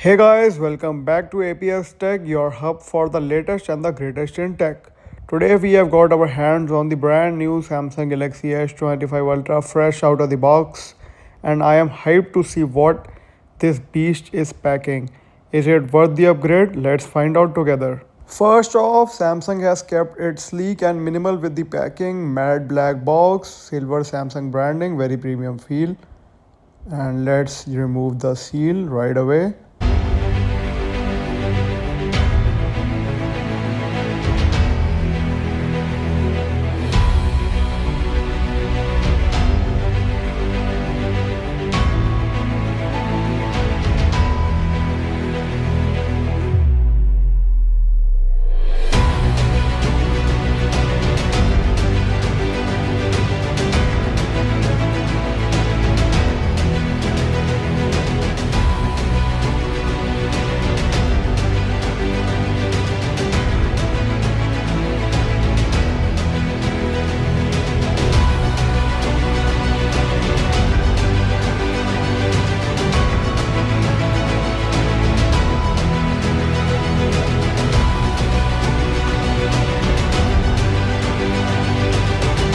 Hey guys, welcome back to APS Tech, your hub for the latest and the greatest in tech. Today we have got our hands on the brand new Samsung Galaxy S25 Ultra fresh out of the box, and I am hyped to see what this beast is packing. Is it worth the upgrade? Let's find out together. First off, Samsung has kept it sleek and minimal with the packing, matte black box, silver Samsung branding, very premium feel. And let's remove the seal right away.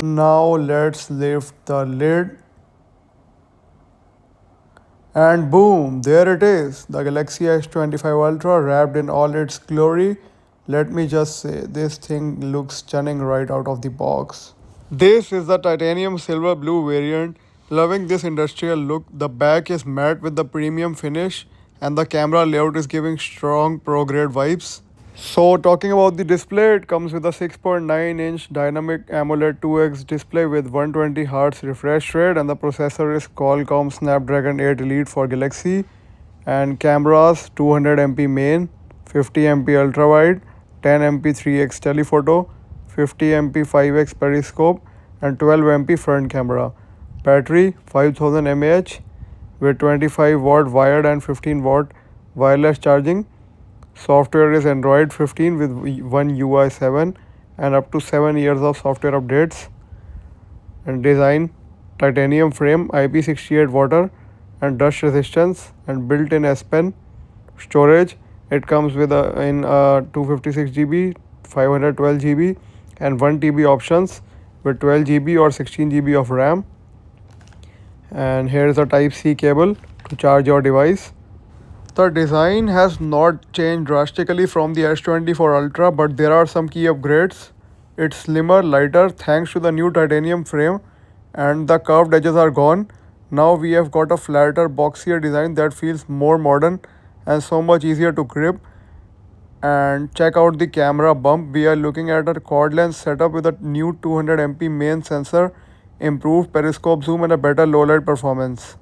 Now let's lift the lid and boom, there it is, the Galaxy S25 Ultra wrapped in all its glory. Let me just say, this thing looks stunning right out of the box. This is the titanium silver blue variant. Loving this industrial look. The back is matte with the premium finish and the camera layout is giving strong pro grade vibes. So talking about the display, it comes with a 6.9-inch dynamic AMOLED 2x display with 120Hz refresh rate, and the processor is Qualcomm Snapdragon 8 Elite for Galaxy. And cameras 200MP main, 50MP ultra wide, 10MP 3x telephoto, 50MP 5x periscope, and 12MP front camera. Battery 5000 mAh with 25-watt wired and 15-watt wireless charging. Software is Android 15 with One UI 7 and up to 7 years of software updates. And design titanium frame, IP68 water and dust resistance, and built-in S Pen. Storage, it comes with a 256GB, 512GB and 1TB options with 12GB or 16GB of RAM. And here is a Type-C cable to charge your device. The design has not changed drastically from the S24 Ultra, but there are some key upgrades. It's slimmer, lighter thanks to the new titanium frame, and the curved edges are gone. Now we have got a flatter, boxier design that feels more modern and so much easier to grip. And check out the camera bump. We are looking at a quad lens setup with a new 200MP main sensor, improved periscope zoom and a better low light performance.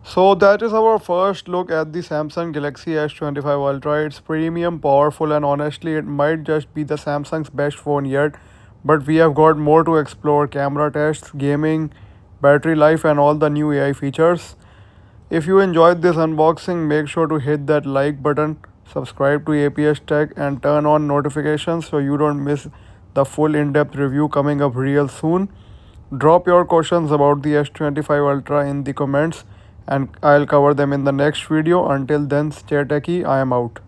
So that is our first look at the Samsung Galaxy S25 Ultra. It's premium, powerful, and honestly it might just be the Samsung's best phone yet. But we have got more to explore: camera tests, gaming, battery life and all the new AI features. If you enjoyed this unboxing, make sure to hit that like button, subscribe to APS Tech and turn on notifications so you don't miss the full in-depth review coming up real soon. Drop your questions about the S25 Ultra in the comments and I'll cover them in the next video. Until then, stay techy, I am out.